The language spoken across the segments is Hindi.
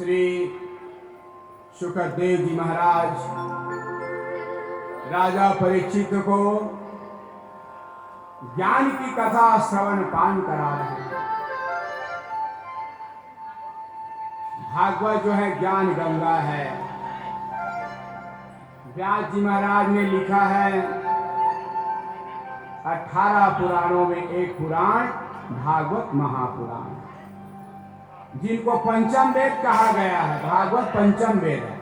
श्री सुखदेव जी महाराज राजा परीक्षित को ज्ञान की कथा श्रवण पान करा रहे हैं। भागवत जो है ज्ञान गंगा है। व्यास जी महाराज ने लिखा है 18 पुराणों में एक पुराण भागवत महापुराण, जिनको पंचम वेद कहा गया है। भागवत पंचम वेद है,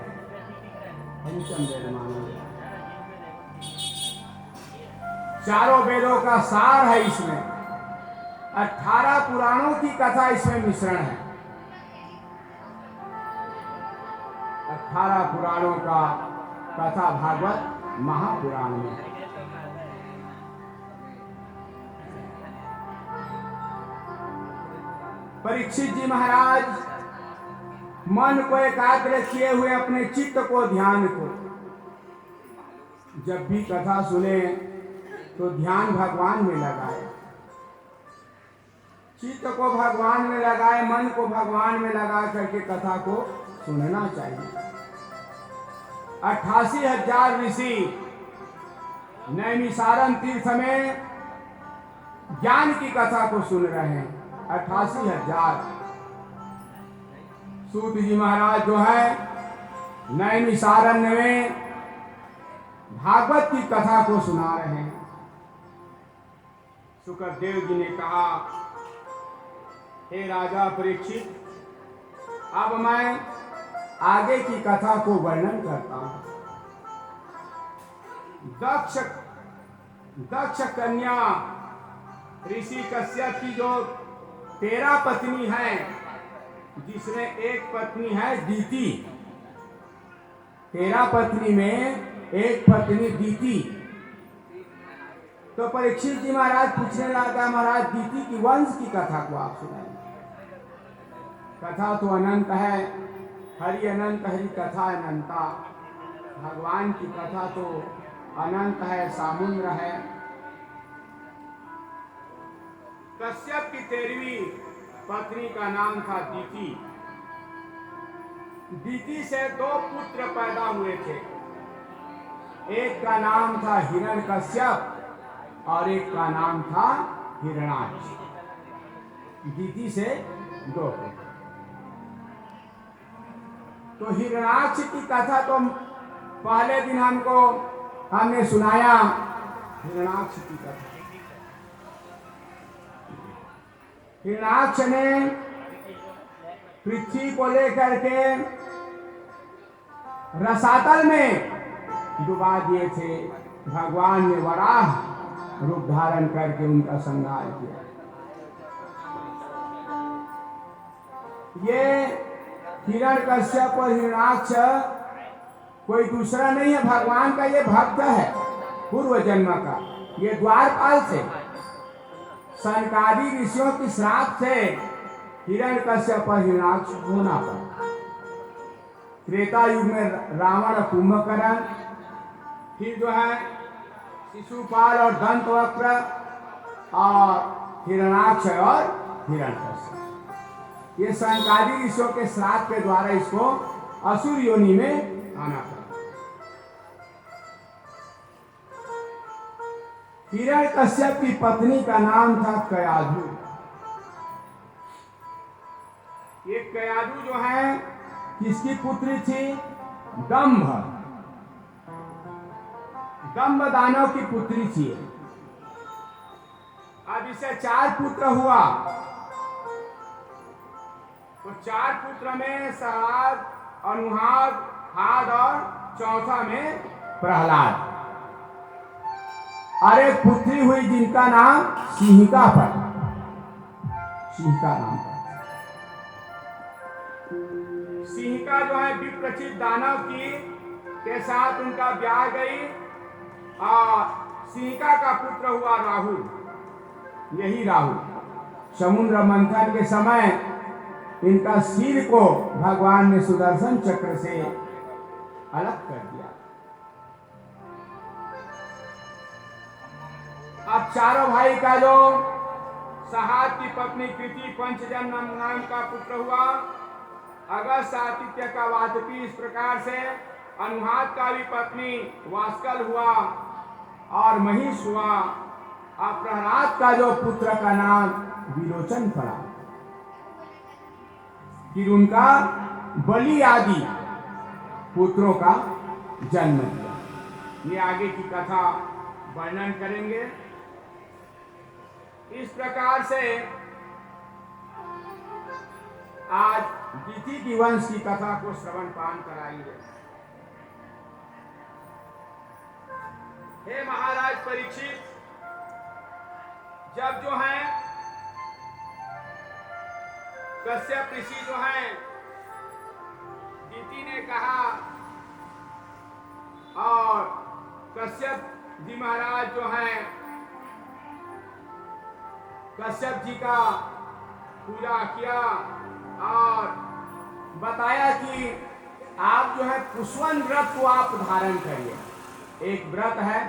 पंचम वेद माना गया। चारों वेदों का सार है इसमें। 18 पुराणों की कथा इसमें मिश्रण है। 18 पुराणों का कथा भागवत महापुराण में है। परीक्षित जी महाराज मन को एकाग्र किए हुए अपने चित्त को, ध्यान को, जब भी कथा सुने तो ध्यान भगवान में लगाए, चित्त को भगवान में लगाए, मन को भगवान में लगा करके कथा को सुनना चाहिए। 88,000 ऋषि नैमिसारण्य तीर्थ में ज्ञान की कथा को सुन रहे हैं। 88,000। सूत जी महाराज जो है नैमिसारण्य में भागवत की कथा को सुना रहे हैं। सुखदेव जी ने कहा, हे राजा परीक्षित, अब मैं आगे की कथा को वर्णन करता हूं। दक्ष कन्या ऋषि कश्यप की जो 13 पत्नी है, जिसमें एक पत्नी है दीति। 13 पत्नी में एक पत्नी दीति। तो परीक्षित जी महाराज पूछने लगा, महाराज दीति की वंश की कथा को आप सुनाइए। कथा तो अनंत है, हरि अनंत, हरि कथा अनंता। भगवान की कथा तो अनंत है, सामुद्र है। कश्यप की 13वीं पत्नी का नाम था दीति। दीति से 2 पुत्र पैदा हुए थे। एक का नाम था हिरण्यकश्यप और एक का नाम था हिरण्याक्ष। दीति से 2 पुत्र। तो हिरण्याक्ष की कथा तो पहले दिन हमने सुनाया। हिरण्याक्ष की कथा, हिरण्याक्ष ने पृथ्वी को लेकर के रसातल में डुबा दिए थे। भगवान ने वराह रूप धारण करके उनका संहार किया। ये हिरण्यकश्यप और हिरण्याक्ष कोई दूसरा नहीं है, भगवान का ये भक्त है पूर्व जन्म का। ये द्वारपाल से, सनकादि ऋषियों की श्राप से हिरण्यकश्यप और हिरण्याक्ष होना पड़ा। त्रेता युग में रावण, कुंभकर्ण, फिर जो है शिशुपाल और दंतवक्र, और हिरण्याक्ष और हिरण्यकश्यप। ये सनकादि ऋषियों के श्राप के द्वारा इसको असुर योनि में आना पड़ा। हिरण्यकश्यप की पत्नी का नाम था कयाधु। ये कयाधु जो है किसकी पुत्री थी? दंभ। दंभ दानव की पुत्री थी। अब इसे 4 पुत्र हुआ। तो 4 पुत्र में सहलाद, अनुहाद, हाद और चौथा में प्रहलाद। और एक पुत्री हुई जिनका नाम सिंहिका पड़ा। सिंहिका नाम पड़ा। सिंहिका जो है विप्रचित दानव की के साथ उनका ब्याह गई, और सिंहिका का पुत्र हुआ राहुल। यही राहुल समुद्र मंथन के समय इनका सिर को भगवान ने सुदर्शन चक्र से अलग कर दिया। अब चारों भाई का जो सहात की पत्नी कृति पंचजन नाम का पुत्र हुआ, अगस्त आतिथ्य का वाजपेयी, इस प्रकार से अनुहाद का भी पत्नी वास्कल हुआ और महिष हुआ, और प्रहलाद का जो पुत्र का नाम विरोचन पड़ा। फिर उनका बलि आदि पुत्रों का जन्म दिया। ये आगे की कथा वर्णन करेंगे। इस प्रकार से आज दिति की वंश की कथा को श्रवण पान कराएंगे। हे महाराज परीक्षित, जब जो है कश्यप ऋषि जो है दिति ने कहा, और कश्यप जी महाराज जो हैं कश्यप जी का पूजा किया और बताया कि आप जो है पुष्वन व्रत को आप धारण करिए। एक व्रत है,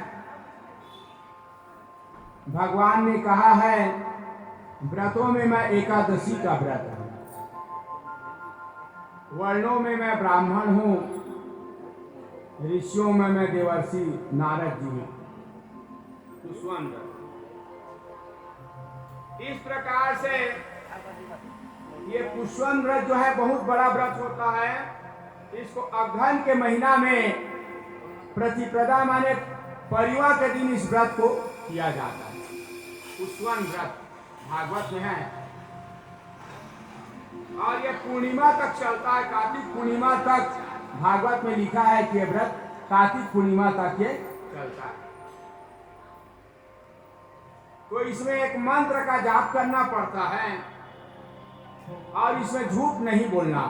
भगवान ने कहा है व्रतों में मैं एकादशी का व्रत हूं, वर्णों में मैं ब्राह्मण हूं, ऋषियों में मैं देवर्षि नारद जी हूं। पुष्वन व्रत इस प्रकार से, ये पुष्वन व्रत जो है बहुत बड़ा व्रत होता है। इसको अगहन के महीना में प्रतिपदा माने परिवा के दिन इस व्रत को किया जाता है। पुष्वन व्रत भागवत में है और ये पूर्णिमा तक चलता है, कार्तिक पूर्णिमा तक। भागवत में लिखा है कि यह व्रत कार्तिक पूर्णिमा तक ये चलता है। तो इसमें एक मंत्र का जाप करना पड़ता है और इसमें झूठ नहीं बोलना,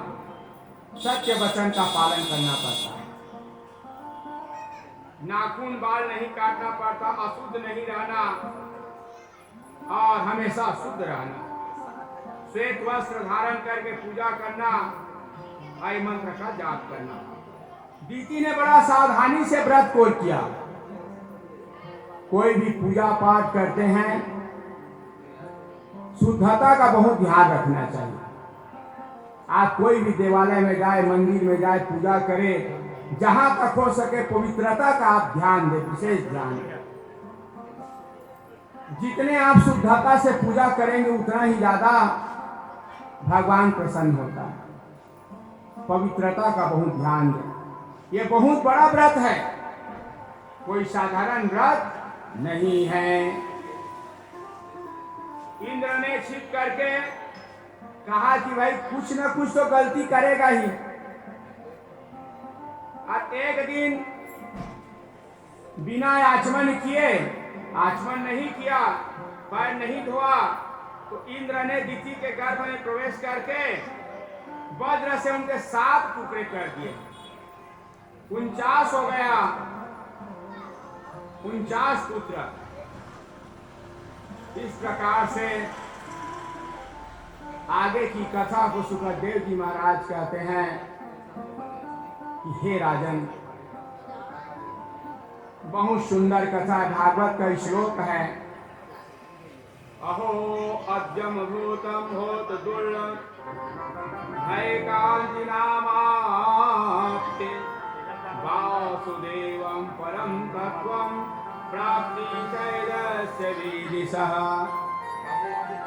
सत्य वचन का पालन करना पड़ता है। नाखून बाल नहीं काटना पड़ता, अशुद्ध नहीं रहना और हमेशा शुद्ध रहना, श्वेत वस्त्र धारण करके पूजा करना, आई मंत्र का जाप करना। दिति ने बड़ा सावधानी से व्रत को किया। कोई भी पूजा पाठ करते हैं, शुद्धता का बहुत ध्यान रखना चाहिए। आप कोई भी देवालय में जाए, मंदिर में जाए, पूजा करें, जहां तक हो सके पवित्रता का आप ध्यान दें, विशेष ध्यान दें। जितने आप शुद्धता से पूजा करेंगे उतना ही ज्यादा भगवान प्रसन्न होता है। पवित्रता का बहुत ध्यान दें। ये बहुत बड़ा व्रत है, कोई साधारण व्रत नहीं है। इंद्र ने छिप करके कहा कि भाई कुछ न कुछ तो गलती करेगा ही। और एक दिन बिना आचमन किए, आचमन नहीं किया, पैर नहीं धोआ, तो इंद्र ने दिति के गर्भ में प्रवेश करके वज्र से उनके 7 टुकड़े कर दिए। 49 हो गया, 49 पुत्र। इस प्रकार से आगे की कथा को सुखदेव जी महाराज कहते हैं कि हे राजन, बहुत सुंदर कथा, भागवत का श्लोक है। अहो अद्यम भूतम भूत दुर्लभ भयकांति नामाप्ते वासुदेवं परम तत्वं प्राप्ति चैदस्य विदिशः।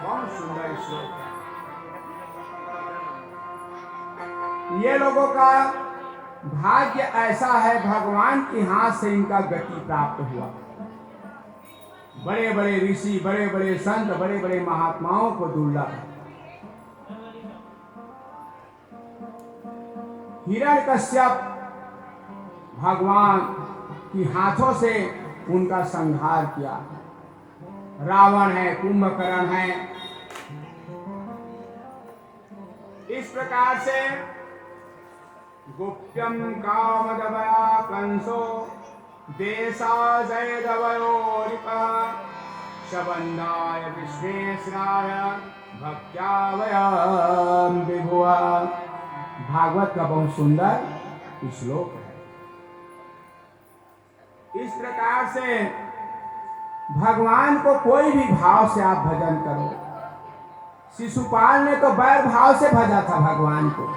बहुत सुंदर श्लोक है। ये लोगों का भाग्य ऐसा है, भगवान के हाथ से इनका गति प्राप्त हुआ। बड़े बड़े ऋषि, बड़े बड़े संत, बड़े बड़े महात्माओं को दुर्लभ है। हिरण्यकश्यप भगवान की हाथों से उनका संहार किया। रावण है, कुंभकर्ण है। इस प्रकार से गुप्त्यम कामदवया कंसो देशाजयदवयोरिपः शबन्दाय विश्वेश्वराय भक्त्यावयं विभुः। भागवत का बहुत सुंदर श्लोक है। इस प्रकार से भगवान को कोई भी भाव से आप भजन करो। शिशुपाल ने तो बैर भाव से भजा था भगवान को,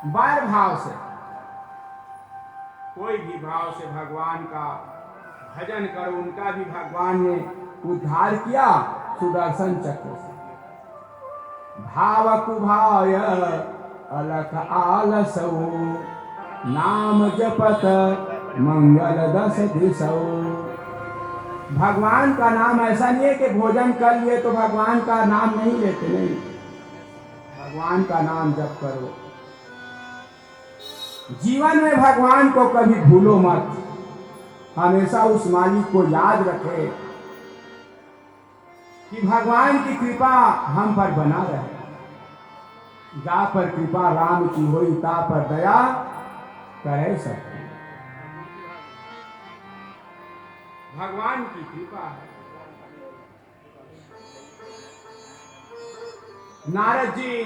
बार भाव से, कोई भी भाव से भगवान का भजन करो, उनका भी भगवान ने उद्धार किया सुदर्शन चक्र से। भाव कुभाय अलख आलसौ, नाम जपत मंगल दस दिशौ। भगवान का नाम ऐसा नहीं है कि भोजन कर लिए तो भगवान का नाम नहीं लेते, नहीं, भगवान का नाम जप करो। जीवन में भगवान को कभी भूलो मत, हमेशा उस मालिक को याद रखे कि भगवान की कृपा हम पर बना रहे। जा पर कृपा राम की होई, ता पर दया करे सकते। भगवान की कृपा है। नारद जी